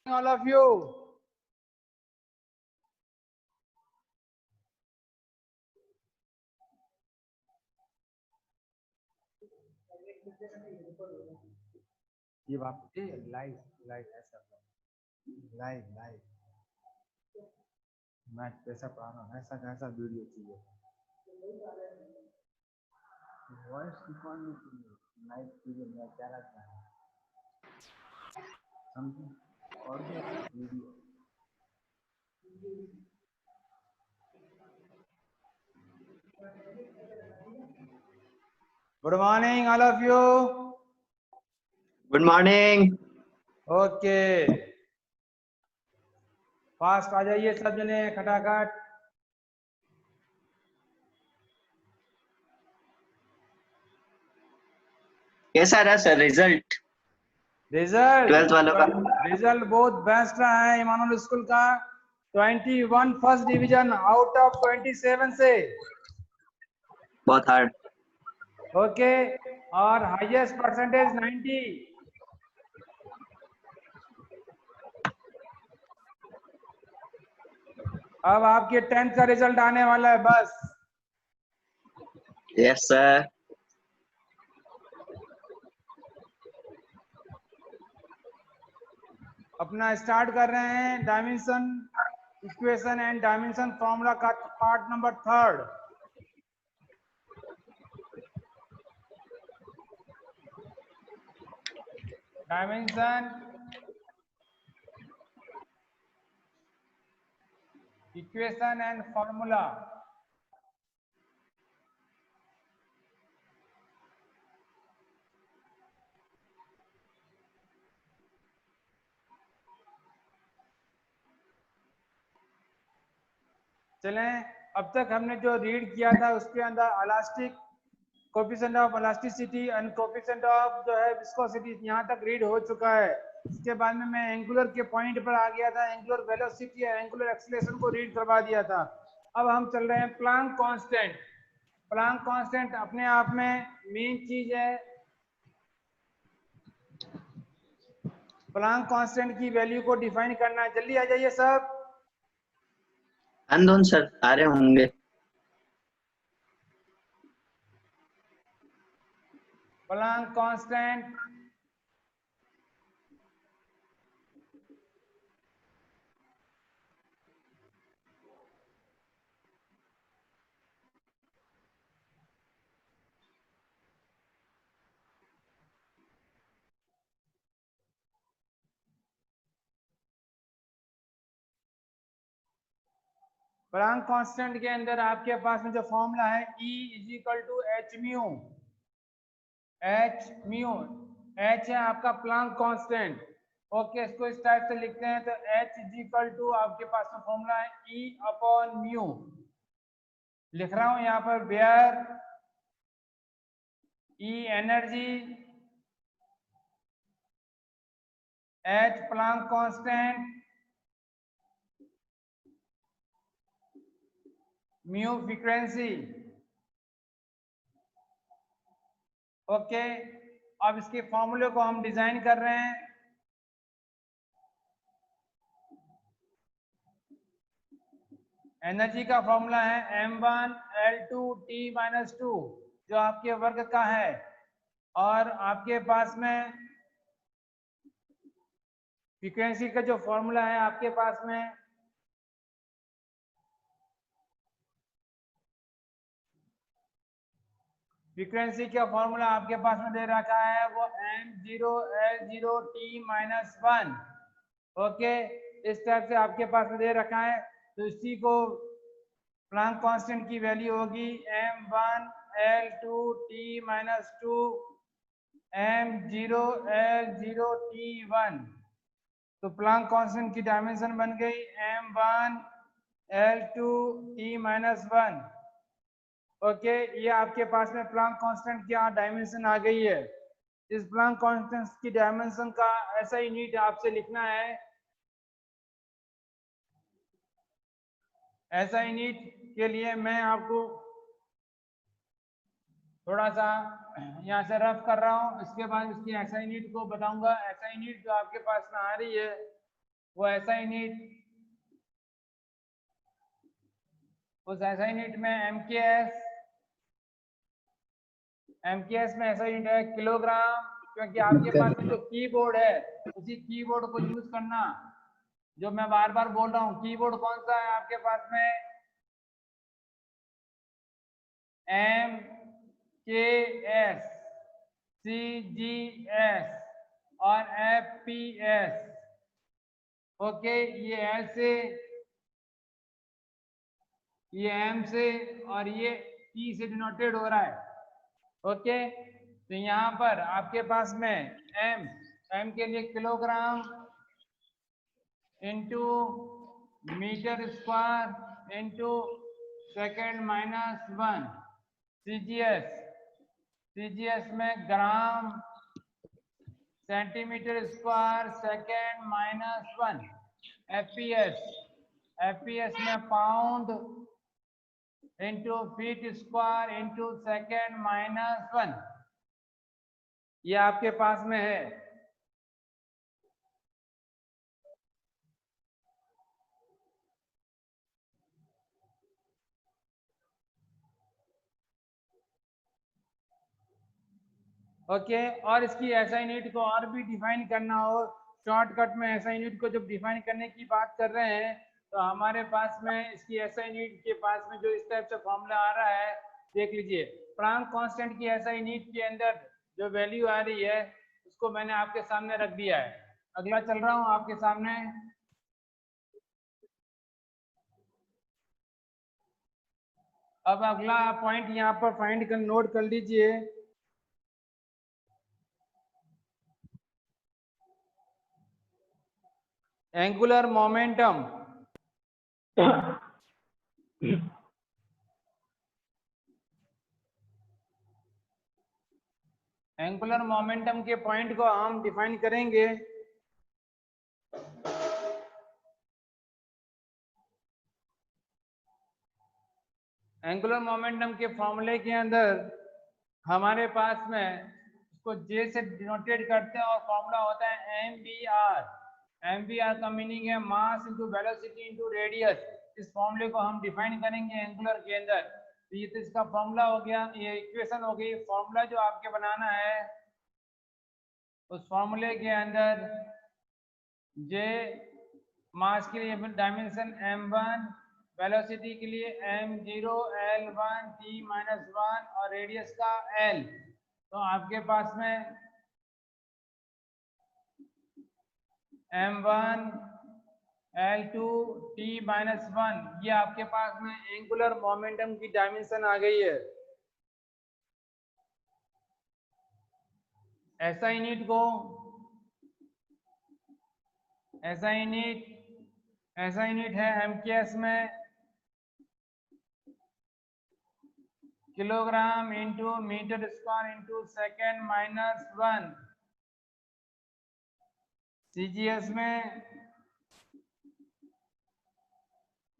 all of you. ये बात live live ऐसा लाइव लाइव मैच पैसा पढ़ाना ऐसा कैसा वीडियो चाहिए वॉइस रिकॉर्ड में लाइव वीडियो में क्या लगता है something audio video good morning all of you good morning. Okay fast आ जाइए सब जने खटाखट कैसा रहा सर रिजल्ट? रिजल्ट 12th वालों का रिजल्ट बहुत बेस्ट रहा है इमानुअल स्कूल का 21 फर्स्ट डिवीजन आउट ऑफ 27 से बहुत हार्ड। ओके और हाईएस्ट परसेंटेज 90। अब आपके 10th का रिजल्ट आने वाला है बस। Yes sir. अपना स्टार्ट कर रहे हैं dimension equation and dimension formula का part number 3rd। Dimension equation and formula चलें अब तक हमने जो रीड किया था उसके अंदर elastic coefficient of elasticity and coefficient of जो है विस्कोसिटी यहाँ तक रीड हो चुका है। इसके बाद में मैं एंगुलर के पॉइंट पर आ गया था, एंगुलर वेलोसिटी या एंगुलर एक्सीलरेशन को रीड करवा दिया था। अब हम चल रहे हैं प्लांक कांस्टेंट। प्लांक कांस्टेंट अपने आप में मेन चीज है। प्लांक कांस्टेंट की वैल्यू को डिफाइन करना है। जल्दी आ जाइए सब। अननोन सर आ रहे होंगे। प्लांक कांस्टेंट प्लांक कांस्टेंट के अंदर आपके पास में जो फॉर्मूला है E = h mu. h mu h है आपका प्लांक कांस्टेंट। ओके इसको इस टाइप से लिखते हैं तो h = आपके पास में फॉर्मूला है E/म्यू। लिख रहा हूं यहाँ पर where E energy h Planck constant mu frequency. Okay अब इसके फॉर्मूले को हम डिजाइन कर रहे हैं। एनर्जी का फॉर्मूला है m1 L2 T-2 जो आपके वर्ग का है और आपके पास में फ्रीक्वेंसी का जो फॉर्मूला है आपके पास में फ्रीक्वेंसी का फॉर्मूला आपके पास में दे रखा है वो m0 L0 T-1। ओके इस टाइप से आपके पास में दे रखा है तो इसी को प्लांक कांस्टेंट की वैल्यू होगी m1 L2 T-2 m0 L0 T1। तो प्लांक कांस्टेंट की डायमेंशन बन गई m1 L2 T-1। ओके ये आपके पास में प्लांक कांस्टेंट की डायमेंशन आ गई है। इस प्लांक कांस्टेंट की डायमेंशन का ऐसा ही नीट आपसे लिखना है। ऐसा ही नीट के लिए मैं आपको थोड़ा सा यहाँ से रफ कर रहा हूँ, इसके बाद इसकी ऐसा ही नीट को बताऊंगा। ऐसा ही नीट जो आपके पास में आ रही है वो SI यूनिट, उस SI यूनिट में MKS में SI यूनिट है किलोग्राम, क्योंकि आपके पास में जो कीबोर्ड है उसी कीबोर्ड को यूज करना। जो मैं बार बार बोल रहा हूँ, कीबोर्ड कौन सा है आपके पास में? MKS, CGS और FPS। ओके, ये S से, ये M से और ये P से डिनोटेड हो रहा है। ओके, तो यहाँ पर आपके पास में M के लिए kilogram into metre square into second -1, CGS में gram centimetre square second -1, FPS में pound into feet square into second -1, ये आपके पास में है। ओके, और इसकी SI यूनिट को और भी डिफाइन करना हो, शॉर्टकट में SI यूनिट को जब डिफाइन करने की बात कर रहे हैं तो हमारे पास में इसकी SI यूनिट के पास में जो इस टाइप से फॉर्मूला आ रहा है, देख लीजिए। प्लांक कांस्टेंट की SI यूनिट के अंदर जो वैल्यू आ रही है उसको मैंने आपके सामने रख दिया है। अगला चल रहा हूं आपके सामने। अब अगला पॉइंट यहाँ पर फाइंड कर नोट कर लीजिए। एंगुलर मोमेंटम, एंगुलर मोमेंटम के पॉइंट को हम डिफाइन करेंगे। एंगुलर मोमेंटम के फॉर्मूले के अंदर हमारे पास में इसको J से डिनोटेट करते हैं और फॉर्मूला होता है MVR का मीनिंग है mass into velocity into radius. इस फॉर्मूले को हम डिफाइन करेंगे एंगुलर के अंदर। तो ये तो इसका फॉर्मूला हो गया, ये इक्वेशन हो गई। फॉर्मूला जो आपके बनाना है उस फॉर्मूले के अंदर J मास के लिए डायमेंशन M1, वेलोसिटी के लिए M0 L1 T-1 और रेडियस का L। तो आपके पास में M1 L2 T-1, ये आपके पास में एंगुलर मोमेंटम की डायमेंशन आ गई है। SI यूनिट है MKS में kilogram into metre square into second -1, CGS में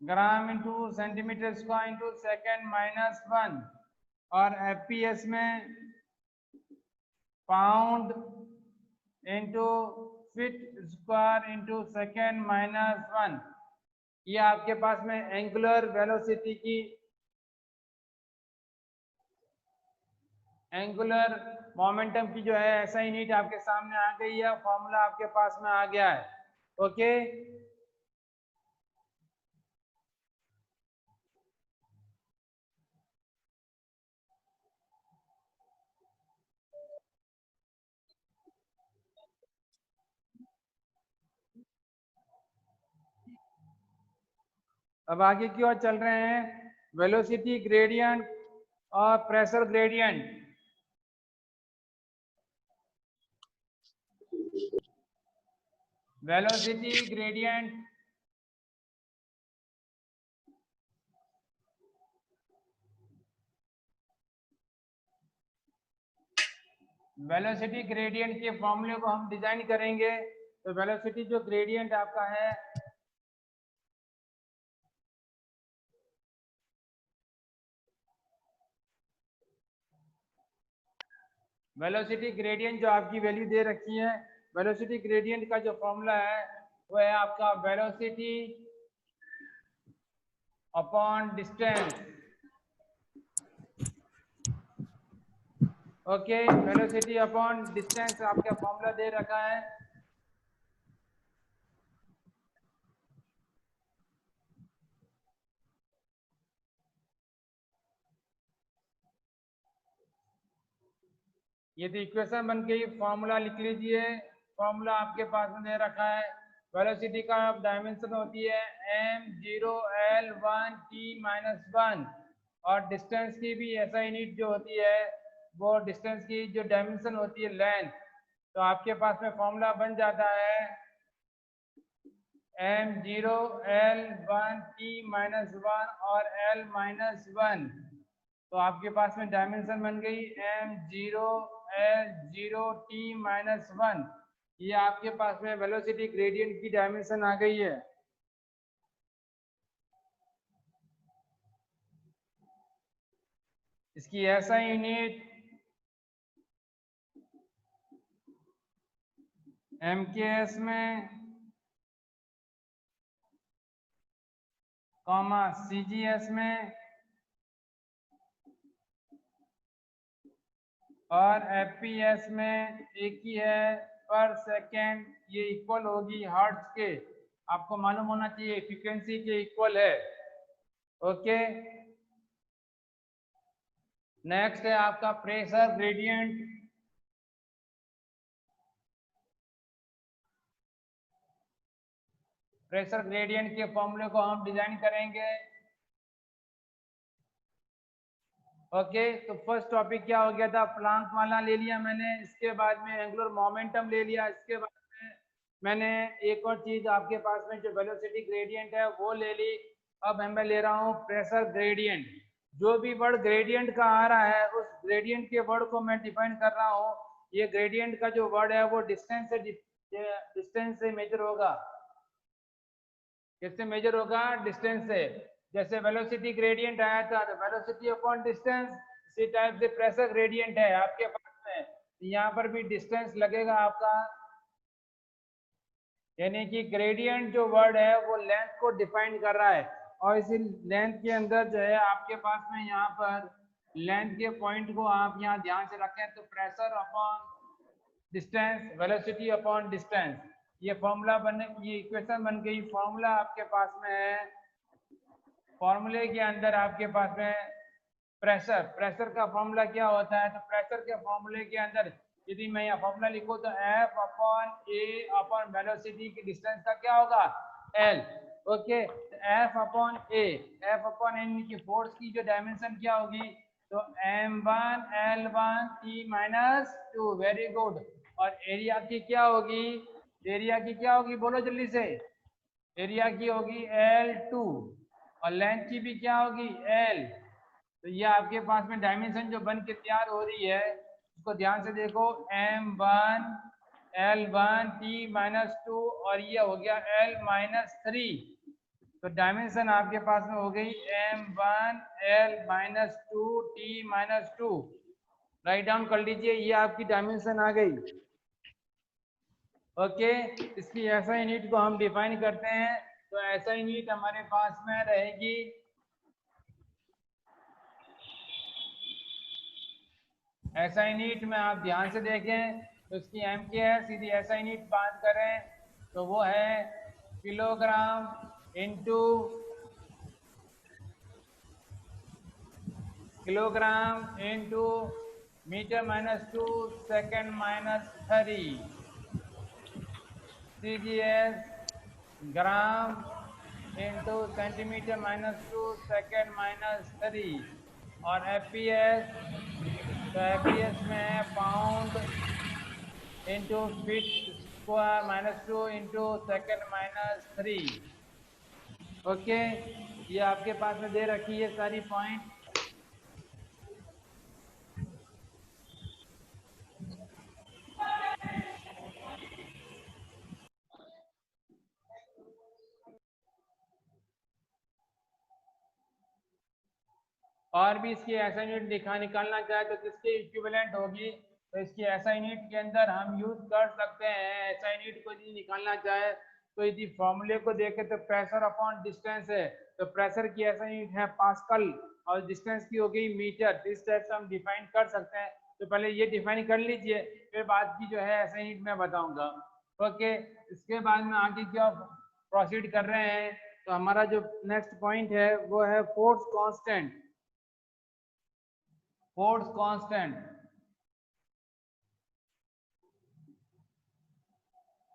gram into centimetre square into second -1 और FPS में pound into feet square into second -1। ये आपके पास में एंगुलर वेलोसिटी की, एंगुलर मोमेंटम की जो है SI यूनिट आपके सामने आ गई है, फॉर्मूला आपके पास में आ गया है। ओके, अब आगे की ओर चल रहे हैं। वेलोसिटी ग्रेडियंट और pressure gradient. Velocity gradient, velocity gradient के फॉर्मूले को हम डिजाइन करेंगे। तो वेलोसिटी जो ग्रेडियंट आपका है, वेलोसिटी ग्रेडियंट जो आपकी वैल्यू दे रखी है, वेलोसिटी ग्रेडियंट का जो फॉर्मूला है वो है आपका velocity upon distance. Okay, velocity upon distance आपका फॉर्मूला दे रखा है। ये तो इक्वेशन बन गई, फॉर्मूला लिख लीजिए। फॉर्मूला आपके पास में दे रखा है। वेलोसिटी का डायमेंशन होती है m0 l1 t-1 और डिस्टेंस की भी ऐसा यूनिट जो होती है वो डिस्टेंस की जो डायमेंशन होती है लेंथ। तो आपके पास में फॉर्मूला बन जाता है m0 l1 t-1 और l-1। तो आपके पास में डायमेंशन बन गई m0 l0 t-1। ये आपके पास में वेलोसिटी ग्रेडियंट की डायमेंशन आ गई है। इसकी ऐसा यूनिट MKS में कॉमा CGS में और FPS में एक ही है पर सेकेंड। ये इक्वल होगी हर्ट्ज के, आपको मालूम होना चाहिए फ्रीक्वेंसी के इक्वल है। ओके, नेक्स्ट है आपका प्रेशर ग्रेडियंट। प्रेशर ग्रेडियंट के फॉर्मूले को हम डिजाइन करेंगे। ओके, तो फर्स्ट टॉपिक क्या हो गया था, प्लांक वाला ले लिया मैंने, इसके बाद में एंगुलर मोमेंटम ले लिया, इसके बाद में मैंने एक और चीज आपके पास में जो वेलोसिटी ग्रेडियंट है वो ले ली। अब मैं ले रहा हूँ प्रेशर ग्रेडियंट। जो भी वर्ड ग्रेडियंट का आ रहा है उस ग्रेडियंट के वर्ड को मैं डिफाइन कर रहा हूँ। ये ग्रेडियंट का जो वर्ड है वो डिस्टेंस से मेजर होगा। किससे मेजर होगा? डिस्टेंस से। जैसे वेलोसिटी ग्रेडियंट आया था तो वेलोसिटी अपॉन डिस्टेंस, इसी टाइप से प्रेशर ग्रेडियंट है आपके पास में, यहाँ पर भी डिस्टेंस लगेगा आपका। यानी कि ग्रेडियंट जो वर्ड है वो लेंथ को डिफाइन कर रहा है और इसी लेंथ के अंदर जो है आपके पास में यहाँ पर लेंथ के पॉइंट को आप यहाँ ध्यान से रखें तो pressure upon distance, velocity upon distance, ये फॉर्मूला बन, ये इक्वेशन बन गई। फॉर्मूला आपके पास में है, फॉर्मूले के अंदर आपके पास में प्रेशर का फॉर्मूला क्या होता है, तो प्रेशर के फॉर्मूले के अंदर यदि मैं यहाँ फॉर्मूला लिखूँ तो F अपॉन ए अपॉन वेलोसिटी की डिस्टेंस का क्या होगा? L। ओके, F अपॉन ए, F अपॉन एन की फोर्स की जो डायमेंशन क्या होगी, तो m1 l1 t-2। Very good. और एरिया की क्या होगी? एरिया की क्या होगी, बोलो जल्दी से। एरिया की होगी L2 और लेंथ की भी क्या होगी? L। तो ये आपके पास में डायमेंशन जो बन के तैयार हो रही है उसको ध्यान से देखो, m1 l1 t-2 और ये हो गया l-3। तो डायमेंशन आपके पास में हो गई m1 l-2 t-2। Write down कर लीजिए, ये आपकी डायमेंशन आ गई। ओके, इसकी ऐसा यूनिट को हम डिफाइन करते हैं। तो ऐसा यूनिट हमारे पास में रहेगी ऐसा यूनिट में, आप ध्यान से देखें तो इसकी एम क्या है, सीधी ऐसा यूनिट बात करें तो वो है kilogram into metre second -3। CGS gram into centimetre second -3 और FPS, तो FPS में है pound into feet square -2 into second -3। Okay, ये आपके पास में दे रखी है सारी पॉइंट। और भी इसकी ऐसा यूनिट निकालना चाहे तो किसके इक्विवेलेंट होगी, तो इसकी ऐसा यूनिट के अंदर हम यूज कर सकते हैं। ऐसा यूनिट को यदि निकालना चाहे तो यदि फॉर्मूले को देखें तो प्रेशर अपॉन डिस्टेंस है, तो प्रेशर की ऐसा यूनिट है पास्कल और डिस्टेंस की हो गई मीटर। इस टाइप से हम डिफाइन कर सकते हैं। तो पहले ये डिफाइन कर लीजिए, फिर बाद की जो है ऐसा यूनिट मैं बताऊंगा। ओके, इसके बाद में आगे क्या प्रोसीड कर रहे हैं, तो हमारा जो नेक्स्ट पॉइंट है वो है force constant. Force constant,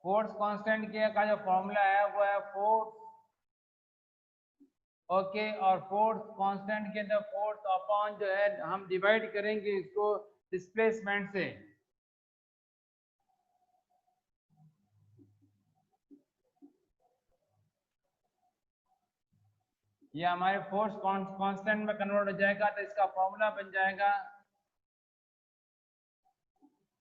force constant के का जो फॉर्मूला है वो है फोर्स, ओके, और फोर्स कांस्टेंट के अंदर फोर्स अपॉन जो है हम डिवाइड करेंगे इसको डिस्प्लेसमेंट से। ये हमारे फोर्स कांस्टेंट में कन्वर्ट हो जाएगा, तो इसका फॉर्मूला बन जाएगा,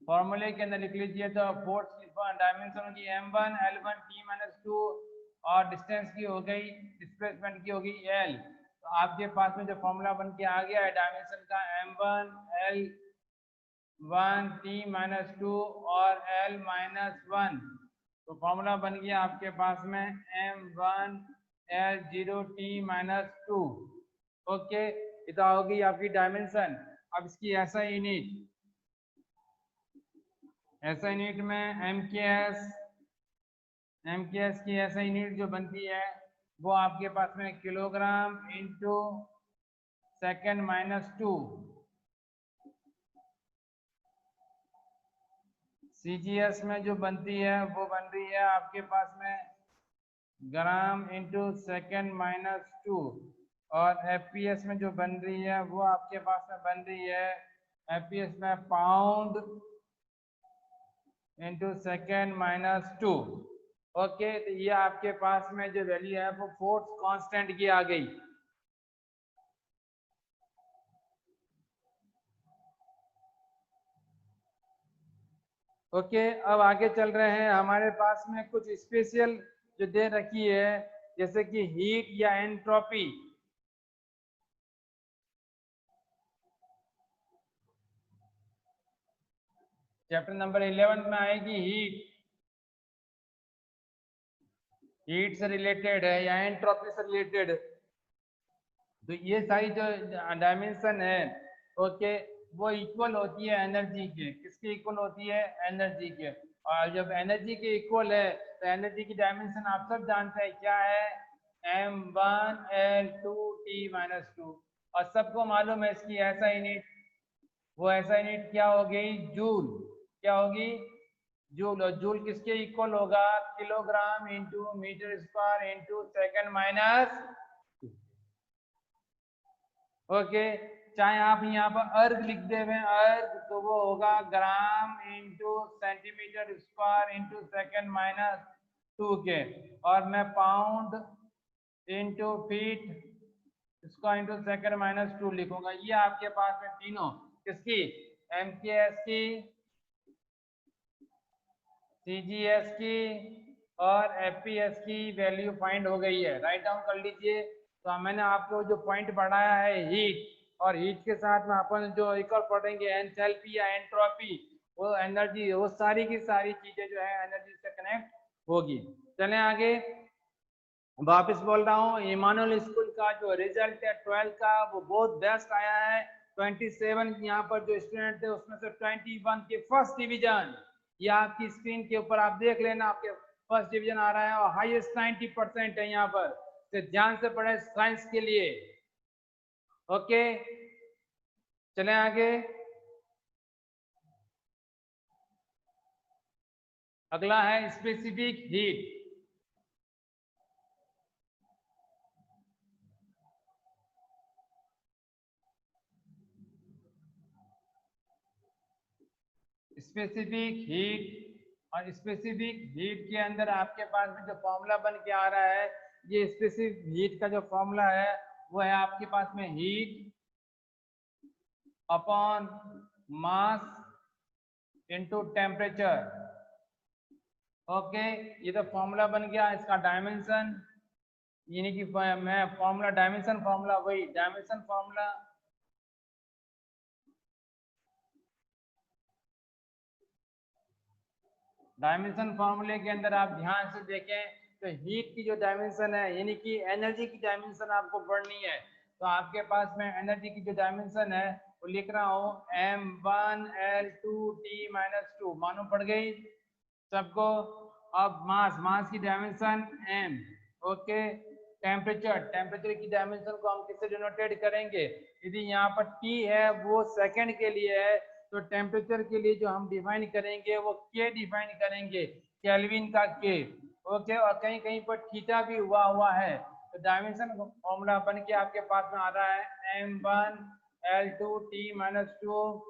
फॉर्मूले के अंदर लिख लीजिए, तो फोर्स की डायमेंशन होगी m1 L1 t-2 और डिस्टेंस की हो गई, डिस्प्लेसमेंट की होगी L। तो आपके पास में जो फॉर्मूला बन के आ गया है डायमेंशन का m1 L1 t-2 और L-1, तो फॉर्मूला बन गया आपके पास में m1 L0 t-2। ओके, इतना होगी आपकी डायमेंशन। अब इसकी ऐसा यूनिट, ऐसा यूनिट में एम के एस की ऐसा यूनिट जो बनती है वो आपके पास में किलोग्राम इंटू सेकेंड -2। सीजीएस में जो बनती है वो बन रही है आपके पास में ग्राम इंटू सेकेंड -2, और एफपीएस में जो बन रही है वो आपके पास में बन रही है एफपीएस में पाउंड इंटू सेकेंड -2। ओके, तो ये आपके पास में जो वैल्यू है वो फोर्स कांस्टेंट की आ गई। ओके, अब आगे चल रहे हैं। हमारे पास में कुछ स्पेशल जो दे रखी है, जैसे कि हीट या एंट्रोपी। चैप्टर नंबर 11 में आएगी हीट, हीट से रिलेटेड है या एंट्रोपी से रिलेटेड। तो ये सारी जो डायमेंशन है, ओके, वो इक्वल होती है एनर्जी के। किसके इक्वल होती है? एनर्जी के। और जब एनर्जी के इक्वल है तो एनर्जी की डायमेंशन आप सब जानते हैं क्या है, m1 L2 t-2। और सबको मालूम है इसकी ऐसा यूनिट, वो ऐसा यूनिट क्या हो गई? जूल। क्या होगी? जूल। और जूल किसके इक्वल होगा? Kilogram into metre square into second -2। Okay, चाहे आप यहाँ पर अर्ग लिख दे अर्ग, तो वो होगा ग्राम into centimetre square into second -2 के। और मैं pound into feet square into second -2 लिखूंगा। ये आपके पास में तीनों किसकी? एमकेएस की, सीजीएस की और एफपीएस की वैल्यू फाइंड हो गई है। राइट डाउन कर लीजिए। तो मैंने आपको जो पॉइंट पढ़ाया है हीट, और हीट के साथ में अपन जो एक और पढ़ेंगे एंथैल्पी या एंट्रोपी, वो एनर्जी, वो सारी की सारी चीजें जो है एनर्जी से कनेक्ट होगी। चलें आगे। वापस बोल रहा हूँ, इमानुअल स्कूल का जो रिजल्ट है 12th का वो बहुत बेस्ट आया है। 27 यहाँ पर जो स्टूडेंट थे उसमें से 21 के फर्स्ट डिवीजन, ये आपकी स्क्रीन के ऊपर आप देख लेना, आपके फर्स्ट डिवीजन आ रहा है और हाईएस्ट 90% है यहाँ पर। तो ध्यान से पढ़े साइंस के लिए। ओके, चलें आगे। अगला है स्पेसिफिक हीट। स्पेसिफिक हीट, और स्पेसिफिक हीट के अंदर आपके पास में जो फॉर्मूला बन के आ रहा है, ये स्पेसिफिक हीट का जो फॉर्मूला है वो है आपके पास में heat upon mass into temperature. Okay, ये तो फॉर्मूला बन गया। इसका डायमेंशन, यानी कि मैं फॉर्मूला डायमेंशन फॉर्मूला, वही डायमेंशन फॉर्मूला, डायमेंशन फॉर्मूले के अंदर आप ध्यान से देखें तो हीट की जो डायमेंशन है यानी कि एनर्जी की डायमेंशन आपको पढ़नी है। तो आपके पास में एनर्जी की जो डायमेंशन है वो लिख रहा हूँ m1L2T-2 मालूम पड़ गई सबको। अब मास की डायमेंशन m। ओके, टेम्परेचर की डायमेंशन को हम किससे डिनोटेट करेंगे? यदि यहाँ पर T है वो सेकंड के लिए है, तो टेम्परेचर के लिए जो हम डिफाइन करेंगे वो K डिफाइन करेंगे, केल्विन का K। ओके, और कहीं कहीं पर थीटा भी हुआ है। तो डायमेंशन फॉर्मूला बन के आपके पास में आ रहा है m1L2T-2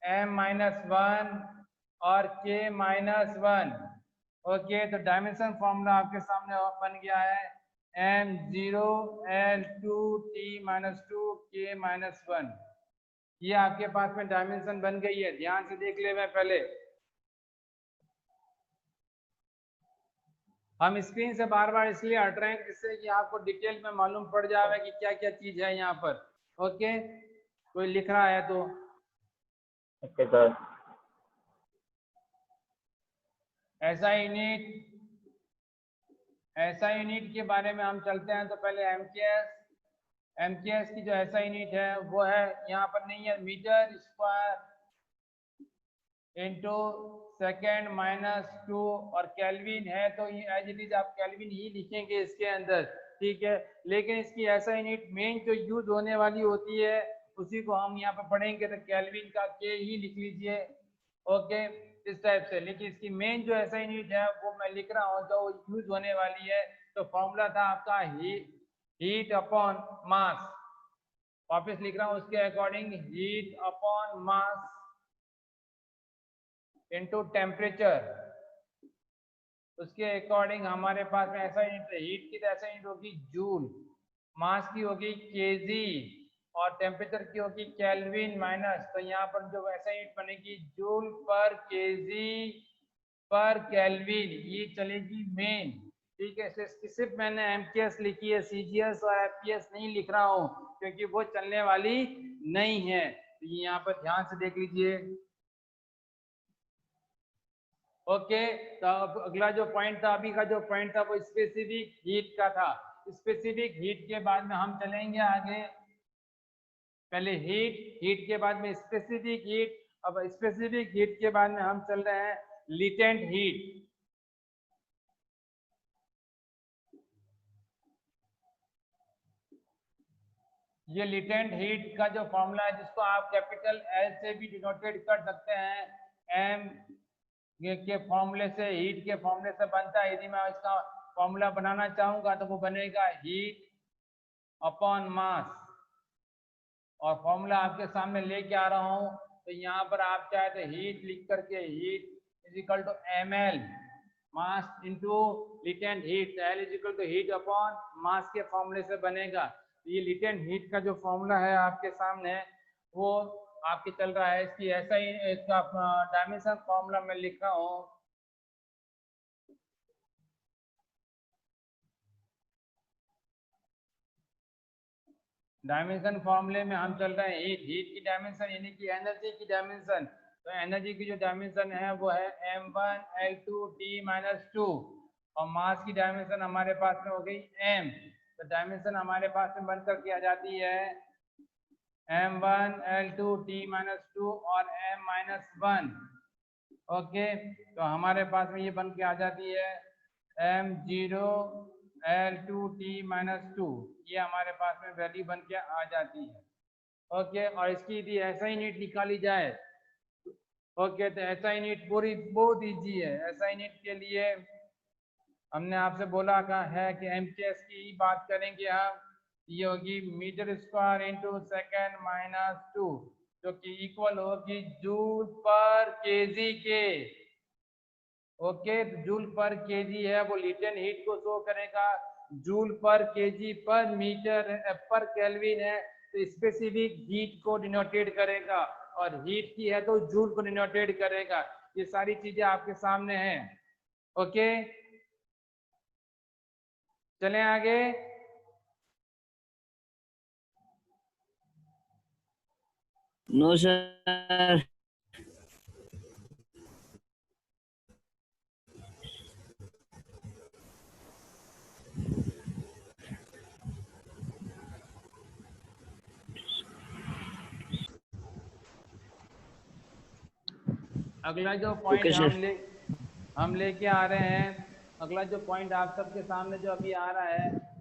m-1 और K-1। ओके, तो डायमेंशन फॉर्मूला आपके सामने बन गया है m0L2T-2 K-1। ये आपके पास में डायमेंशन बन गई है, ध्यान से देख ले। मैं पहले हम स्क्रीन से बार बार इसलिए हट रहे हैं जिससे कि आपको डिटेल में मालूम पड़ जाए कि क्या क्या चीज है यहाँ पर। ओके, कोई लिख रहा है तो ओके सर। ऐसा यूनिट के बारे में हम चलते हैं। तो पहले एमकेएस की जो ऐसा यूनिट है वो है, यहाँ पर नहीं है, मीटर स्क्वायर इंटू सेकेंड -2 और केल्विन है, तो ये एज इट इज आप केल्विन ही लिखेंगे इसके अंदर, ठीक है। लेकिन इसकी ऐसा यूनिट मेन जो यूज होने वाली होती है उसी को हम यहाँ पर पढ़ेंगे, तो केल्विन का के ही लिख लीजिए। ओके, इस टाइप से। लेकिन इसकी मेन जो ऐसा यूनिट है वो मैं लिख रहा हूँ जो यूज होने वाली है। तो फॉर्मूला था आपका हीट अपॉन मास। वापस लिख रहा हूँ उसके according, heat upon mass into temperature. उसके अकॉर्डिंग हमारे पास में ऐसा यूनिट है, हीट की तो ऐसा यूनिट होगी जूल, मास की होगी केजी और टेम्परेचर की होगी केल्विन माइनस। तो यहाँ पर जो ऐसा यूनिट बनेगी जूल पर केजी पर केल्विन, ये चलेगी मेन, ठीक है। सिर्फ मैंने एमकेएस लिखी है, सीजीएस और एफपीएस नहीं लिख रहा हूँ क्योंकि वो चलने वाली नहीं है। तो यहाँ पर ध्यान से देख लीजिए। ओके, तो अगला जो पॉइंट था, अभी का जो पॉइंट था वो स्पेसिफिक हीट का था। स्पेसिफिक हीट के बाद में हम चलेंगे आगे, पहले हीट के बाद में स्पेसिफिक हीट। अब स्पेसिफिक हीट के बाद में हम चल रहे हैं लिटेंट हीट। ये लिटेंट हीट का जो फॉर्मूला है जिसको आप कैपिटल एल से भी डिनोटेट कर सकते हैं, एम के फॉर्मूले से, हीट के फॉर्मूले से बनता है। यदि मैं इसका फॉर्मूला बनाना चाहूंगा तो वो बनेगा हीट अपॉन मास, और फॉर्मूला आपके सामने लेके आ रहा हूं। तो यहाँ पर आप चाहे तो हीट लिख करके, heat is equal to ml mass into latent heat, L is equal to heat upon mass के फॉर्मूले से बनेगा। ये लिटेंट हीट का जो फॉर्मूला है आपके सामने वो आपके चल रहा है। इसकी ऐसा ही इसका डायमेंशन फॉर्मूला मैं लिख रहा हूँ, डायमेंशन फॉर्मूले में हम चल रहे हैं हीट की डायमेंशन यानी कि एनर्जी की डायमेंशन। तो एनर्जी की जो डायमेंशन है वो है m1L2T-2 और मास की डायमेंशन हमारे पास में हो गई m। तो डायमेंशन हमारे पास में बनकर के आ जाती है m1L2T-2 और m-1। ओके, तो हमारे पास में ये बन के आ जाती है m0L2T-2, ये हमारे पास में वैल्यू बन के आ जाती है। ओके, और इसकी यदि ऐसा यूनिट निकाली जाए, ओके, तो ऐसा यूनिट पूरी बहुत इजी है। ऐसा यूनिट के लिए हमने आपसे बोला है कि एमकेएस की बात करेंगे हम, ये होगी मीटर स्क्वायर इंटू सेकेंड -2 जो कि इक्वल होगी जूल पर केजी के। ओके, जूल पर केजी है वो लिटेंट हीट को शो करेगा, जूल पर केजी पर मीटर पर केल्विन है तो स्पेसिफिक हीट को डिनोटेट करेगा, और हीट की है तो जूल को डिनोटेट करेगा। ये सारी चीजें आपके सामने हैं। ओके, चलें आगे। No sir. अगला जो पॉइंट Okay, sir. हम लेके आ रहे हैं, अगला जो पॉइंट आप सबके सामने जो अभी आ रहा है,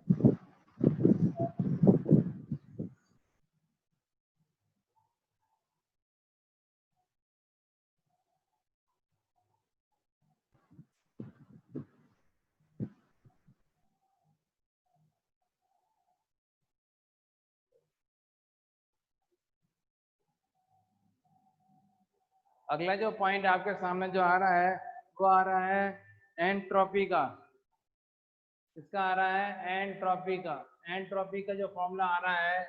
अगला जो पॉइंट आपके सामने जो आ रहा है वो आ रहा है एंट्रोपी का। इसका आ रहा है एंट्रोपी का। एंट्रोपी का जो फॉर्मूला आ रहा है,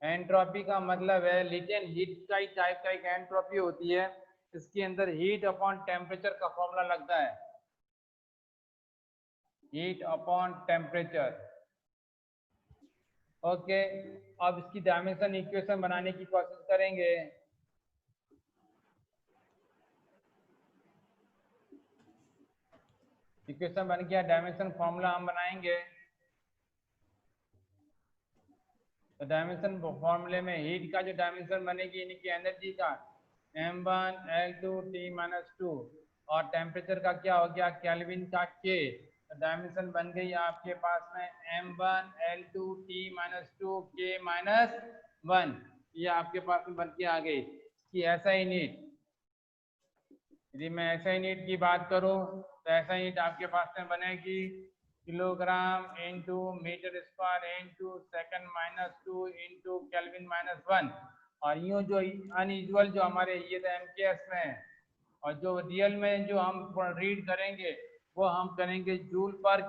एंट्रोपी का मतलब है लिटेंट हीट का ही टाइप का एक एंट्रोपी होती है। इसके अंदर हीट अपॉन टेम्परेचर का फॉर्मूला लगता है, हीट अपॉन टेम्परेचर। ओके, अब इसकी डायमेंशन इक्वेशन बनाने की कोशिश करेंगे। इक्वेशन बन गया, डायमेंशन फॉर्मूला हम बनाएंगे। तो डायमेंशन फॉर्मूले में हीट का जो डायमेंशन बनेगी इनकी एनर्जी का m1 L2 T-2 और टेम्परेचर का क्या हो गया केल्विन का K। तो डायमेंशन बन गई आपके पास में m1 L2 T-2 K-1। ये आपके पास में बन के आ गई कि ऐसा ही नीट। यदि मैं ऐसा ही नीट की बात करूं तो ऐसा ही नीट आपके पास में बनेगी kilogram into metre square into second -2 into kelvin -1। और यूँ जो अनयूजुअल जो हमारे ये तो MKS में है, और जो रियल में जो हम रीड करेंगे वो हम करेंगे जूल पर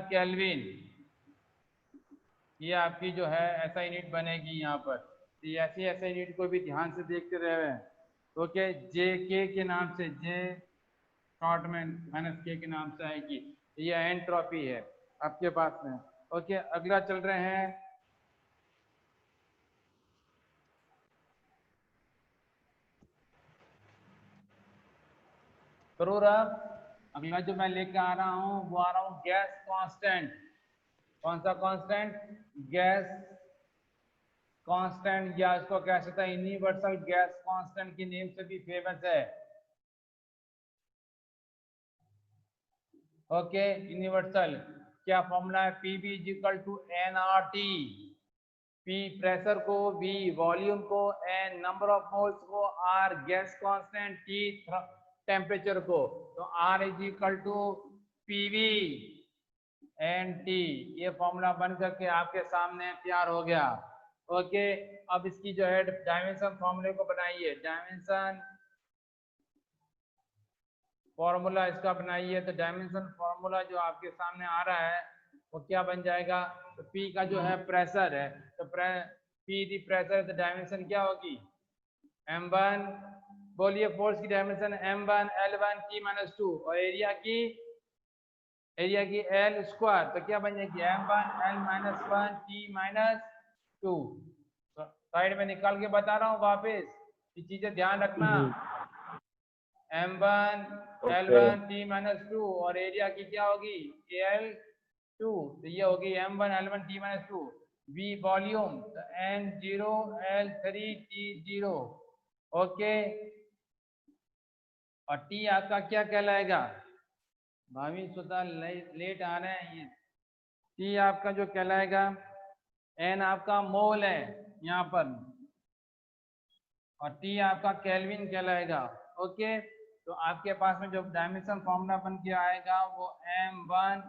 केल्विन। ये आपकी जो है ऐसा यूनिट बनेगी यहाँ पर। तो ऐसे ऐसे यूनिट को भी ध्यान से देखते रहे। ओके, जे के नाम से, जे शॉर्ट में माइनस के नाम से आएगी। ये एंट्रोपी है आपके पास में। ओके, अगला चल रहे हैं। जरूर। अब अगला जो मैं लेकर आ रहा हूँ वो आ रहा हूँ गैस कांस्टेंट। कौन सा कांस्टेंट? गैस कांस्टेंट, या इसको कह सकते हैं यूनिवर्सल गैस कांस्टेंट की नेम से भी फेमस है। ओके, यूनिवर्सल क्या फॉर्मूला है? PV equal to nRT। P pressure को, V वॉल्यूम को, N नंबर ऑफ मोल्स को, R gas constant, T temperature को। तो R is equal to PV NT। ये फॉर्मूला बन करके आपके सामने तैयार हो गया। ओके, अब इसकी जो है डायमेंशन फॉर्मूले को बनाइए। डायमेंशन फॉर्मूला इसका बनाइए। तो डायमेंशन फॉर्मूला जो आपके सामने आ रहा है वो क्या बन जाएगा? तो P का जो है प्रेशर है, तो P दी प्रेशर, तो डायमेंशन क्या होगी? m1, बोलिए फोर्स की डायमेंशन m1 L1 T-2 और एरिया की L स्क्वायर। तो क्या बन जाएगी? m1 L-1 T-2। साइड में निकाल के बता रहा हूँ वापस, ये चीजें ध्यान रखना। m1 L1 T-2 और एरिया की क्या होगी? L2। तो ये होगी m1 L1 T-2। V volume, तो N0 L3 T0। ओके, और T आपका क्या कहलाएगा? भाभी सुधा लेट आ रहे हैं। ये T आपका जो कहलाएगा, N आपका मोल है यहाँ पर, और T आपका केल्विन कहलाएगा। ओके, तो आपके पास में जो डायमेंशन फॉर्मूला बन के आएगा वो m1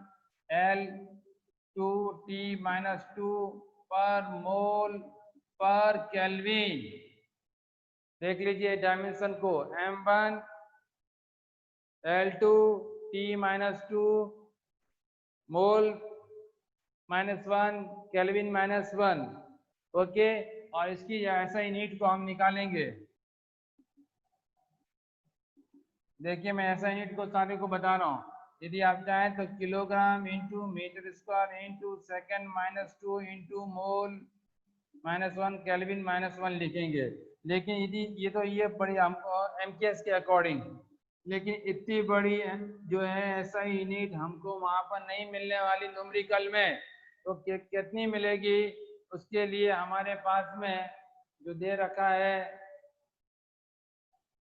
L2 T-2 पर मोल पर केल्विन। देख लीजिए डायमेंशन को, m1 L2 T-2 मोल -1 केल्विन -1। ओके, और इसकी ऐसा यूनिट को हम निकालेंगे। देखिए मैं ऐसा यूनिट को सारे को बता रहा हूँ। यदि आप चाहें तो kilogram into metre square into second -2 into mole -1 kelvin -1 लिखेंगे। लेकिन यदि ये बड़ी हमको MKS के अकॉर्डिंग, लेकिन इतनी बड़ी जो है ऐसा यूनिट हमको वहां पर नहीं मिलने वाली न्यूमेरिकल में। तो कितनी मिलेगी, उसके लिए हमारे पास में जो दे रखा है,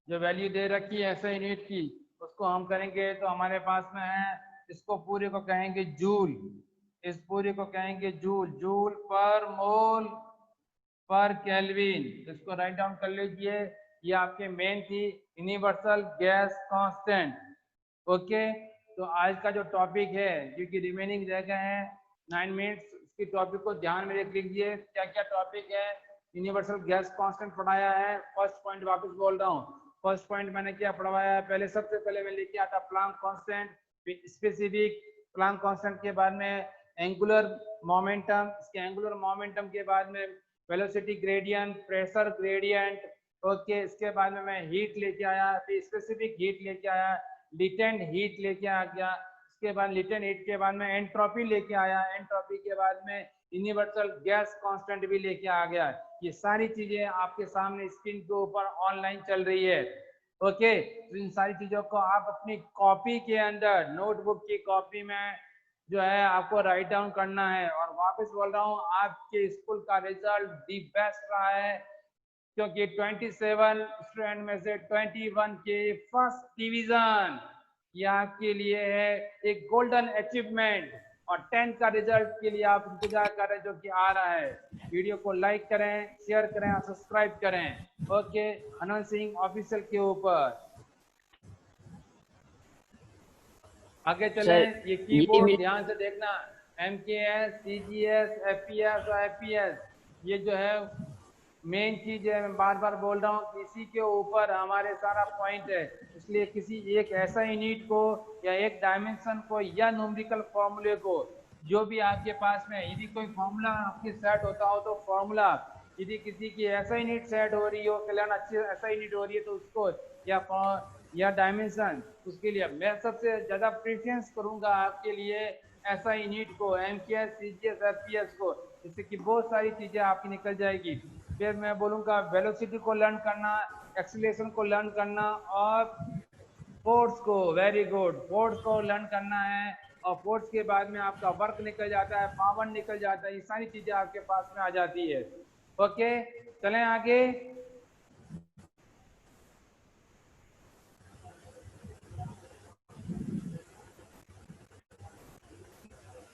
जो वैल्यू दे रखी है SI यूनिट की, उसको हम करेंगे तो हमारे पास में है, इसको पूरे को कहेंगे जूल, इस पूरे को कहेंगे जूल, जूल पर मोल पर केल्विन। इसको राइट डाउन कर लीजिए, ये आपके मेन थी यूनिवर्सल गैस कांस्टेंट। ओके, तो आज का जो टॉपिक है, क्योंकि रिमेनिंग रह गए हैं 9 मिनट्स, इसकी टॉपिक को ध्यान में रख लीजिए। क्या क्या टॉपिक है, यूनिवर्सल गैस कांस्टेंट पढ़ाया है। फर्स्ट पॉइंट वापस बोल रहा हूँ, फर्स्ट पॉइंट मैंने क्या पढ़वाया है, पहले सबसे पहले मैं लेके आता प्लांक कांस्टेंट, फिर स्पेसिफिक प्लांक कांस्टेंट के बाद में एंगुलर मोमेंटम, इसके एंगुलर मोमेंटम के बाद में velocity gradient, pressure gradient. Okay, इसके बाद में मैं हीट लेके आया, फिर स्पेसिफिक हीट लेके आया, लिटेंट हीट लेके आ गया, इसके बाद लिटेंट हीट के बाद में एंट्रोपी लेके आया, एंट्रोपी के बाद में यूनिवर्सल गैस कांस्टेंट भी लेके आ गया। ये सारी चीजें आपके सामने स्क्रीन के ऊपर ऑनलाइन चल रही है। ओके, तो इन सारी चीजों को आप अपनी कॉपी के अंदर, नोटबुक की कॉपी में जो है आपको राइट डाउन करना है। और वापस बोल रहा हूँ, आपके स्कूल का रिजल्ट दी बेस्ट रहा है, क्योंकि 27 स्टूडेंट में से 21 के फर्स्ट डिवीजन, ये आपके लिए है एक गोल्डन अचीवमेंट। और 10th का रिजल्ट के लिए आप इंतजार कर रहे हैं, जो कि आ रहा है। वीडियो को लाइक करें, शेयर करें और सब्सक्राइब करें। ओके, आनंद सिंह ऑफिशियल के ऊपर आगे चलें। ये कीबोर्ड ध्यान से देखना, MKS, CGS, FPS और FPS, ये जो है मेन चीज है। मैं बार बार बोल रहा हूँ, इसी के ऊपर हमारे सारा पॉइंट है। इसलिए किसी एक ऐसा यूनिट को या एक डायमेंशन को या न्यूमेरिकल फॉर्मूले को, जो भी आपके पास में, यदि कोई फॉर्मूला आपकी सेट होता हो तो फॉर्मूला, यदि किसी की ऐसा यूनिट सेट हो रही हो, कल्याण अच्छी ऐसा यूनिट हो रही है, तो उसको या डायमेंशन, उसके लिए मैं सबसे ज्यादा प्रेफरेंस करूंगा आपके लिए ऐसा यूनिट को, MKS, CGS, FPS को, जिससे कि बहुत सारी चीजें आपकी निकल जाएगी। फिर मैं बोलूंगा वेलोसिटी को लर्न करना, एक्सीलरेशन को लर्न करना और फोर्स को, वेरी गुड, फोर्स को लर्न करना है। और फोर्स के बाद में आपका वर्क निकल जाता है, पावर निकल जाता है, ये सारी चीजें आपके पास में आ जाती है। ओके, चलें आगे।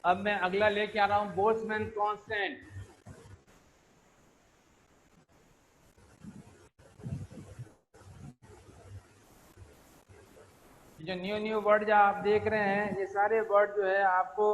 अब मैं अगला लेके आ रहा हूं, बोल्ट्जमैन कांस्टेंट। जो न्यू वर्ड जो आप देख रहे हैं, ये सारे वर्ड जो है आपको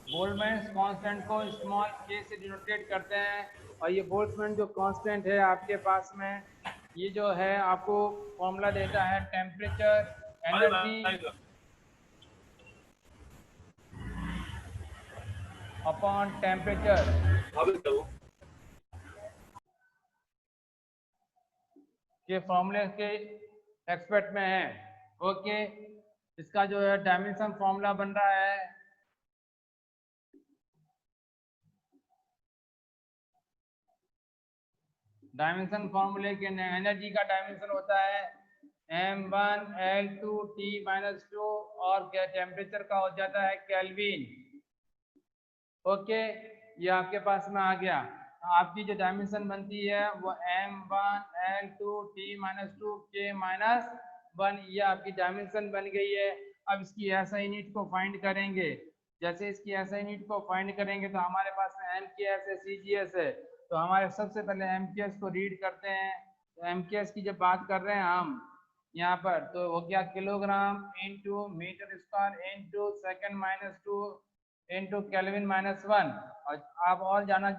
बोल्ट्जमैन कांस्टेंट को स्मॉल k से डिनोटेट करते हैं। और ये बोल्ट्जमैन जो कांस्टेंट है आपके पास में, ये जो है आपको फॉर्मूला देता है टेम्परेचर, एनर्जी अपॉन टेम्परेचर के फॉर्मूले के एक्सपेक्ट में है। ओके, इसका जो है डायमेंशन फॉर्मूला बन रहा है, डायमेंशन फॉर्मूले के एनर्जी का डायमेंशन होता है m1 L2 T-2 और क्या टेम्परेचर का हो जाता है केल्विन। ओके, ये आपके पास में आ गया। आपकी जो डायमेंशन बनती है वो m1 L2 T-2 K-1, ये आपकी डायमेंशन बन गई है। अब इसकी SI यूनिट को फाइंड करेंगे। जैसे इसकी SI यूनिट को फाइंड करेंगे तो हमारे पास में MKS है, CGS है, तो हमारे सबसे पहले MKS को रीड करते हैं। तो MKS की जब बात कर रहे हैं हम यहाँ पर, तो वो क्या, kilogram into metre square into second -2 into kelvin -1। और आप और जाना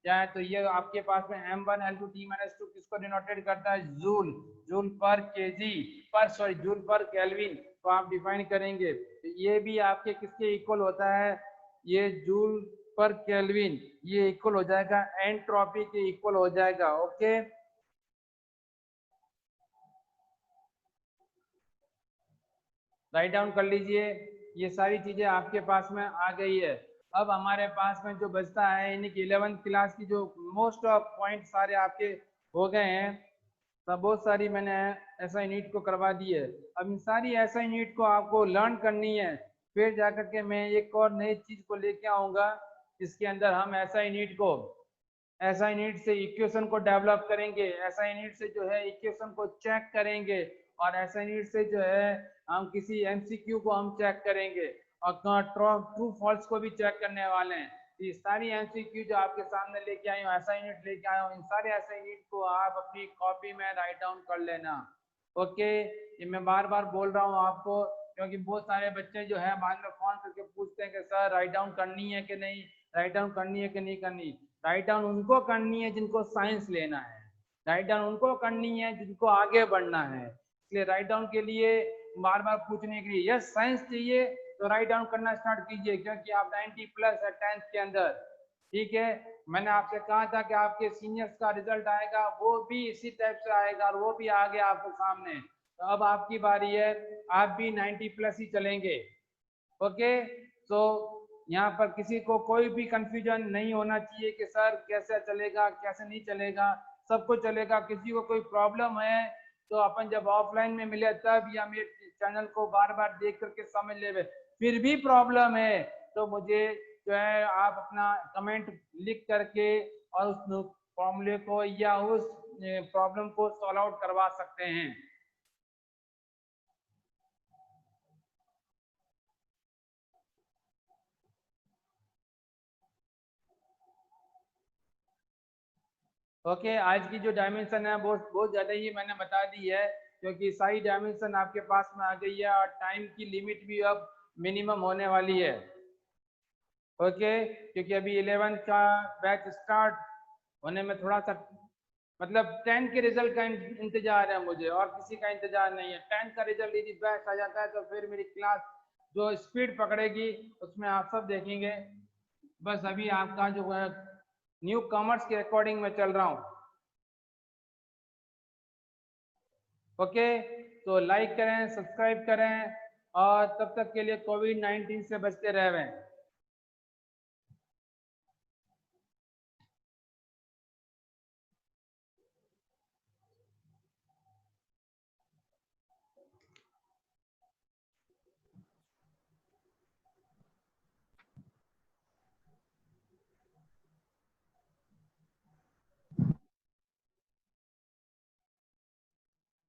चाहे तो ये आपके पास में m1 L2 T-2 किसको डिनोटेट करता है, जूल, जूल पर केजी पर, सॉरी जूल पर केल्विन को आप डिफाइन करेंगे। तो ये भी आपके किसके इक्वल होता है, ये जूल पर केल्विन, ये इक्वल हो जाएगा एंट्रोपी के इक्वल हो जाएगा। ओके, राइट डाउन कर लीजिए, ये सारी चीजें आपके पास में आ गई है। अब हमारे पास में जो बचता है यानी कि 11th क्लास की जो मोस्ट ऑफ पॉइंट सारे आपके हो गए हैं, सब बहुत सारी मैंने एसआई नीट को करवा दी है। अब इन सारी एसआई नीट को आपको लर्न करनी है, फिर जाकर के मैं एक और नई चीज को लेके आऊंगा। इसके अंदर हम एसआई नीट को एसआई नीट से इक्वेशन को डेवलप करेंगे, एसआई नीट से जो है इक्वेशन को चेक करेंगे, और एसआई नीट से जो है हम किसी एमसीक्यू को हम चेक करेंगे, और ट्रू फॉल्स को भी चेक करने वाले हैं। ये सारी एमसीक्यू जो आपके सामने लेके आई हूँ, एसआई नीट लेके आया हूँ, इन सारे एसआई नीट को आप अपनी कॉपी में राइट डाउन कर लेना। ओके, ये मैं बार बार बोल रहा हूँ आपको, क्योंकि बहुत सारे बच्चे जो है बाद में फोन करके पूछते हैं कि सर राइट डाउन करनी है कि नहीं, राइट डाउन करनी है कि नहीं करनी। राइट डाउन उनको करनी है जिनको साइंस लेना है, राइट डाउन उनको करनी है जिनको आगे बढ़ना है। इसलिए राइट डाउन के लिए बार बार पूछने के लिए यस साइंस चाहिए तो राइट डाउन करना स्टार्ट कीजिए, क्योंकि आप 90 प्लस है 10th के अंदर। ठीक है, मैंने आपसे कहा था कि आपके सीनियर्स का रिजल्ट आएगा, वो भी इसी टाइप से आएगा और वो भी आ गया आपके सामने। तो अब आपकी बारी है, आप भी 90 प्लस ही चलेंगे। ओके, तो यहाँ पर किसी को कोई भी कंफ्यूजन नहीं होना चाहिए कि सर कैसे चलेगा कैसे नहीं चलेगा, सब कुछ चलेगा। किसी को कोई प्रॉब्लम है तो अपन जब ऑफलाइन में मिले तब, या मेरे चैनल को बार बार देख करके समझ ले, फिर भी प्रॉब्लम है तो मुझे जो है आप अपना कमेंट लिख करके और उस फॉर्मूले को या उस प्रॉब्लम को सॉल्व आउट करवा सकते हैं। ओके, आज की जो डायमेंशन है वो बहुत ज़्यादा ही मैंने बता दी है, क्योंकि सारी डायमेंशन आपके पास में आ गई है और टाइम की लिमिट भी अब मिनिमम होने वाली है। ओके, क्योंकि अभी 11 का बैच स्टार्ट होने में थोड़ा सा, मतलब 10 के रिजल्ट का इंतजार है मुझे, और किसी का इंतजार नहीं है। 10 का रिजल्ट यदि बैच आ जाता है तो फिर मेरी क्लास जो स्पीड पकड़ेगी उसमें आप सब देखेंगे। बस अभी आपका जो है न्यू कॉमर्स के अकॉर्डिंग मैं चल रहा हूँ। ओके, तो लाइक करें, सब्सक्राइब करें, और तब तक के लिए कोविड-19 से बचते रहें।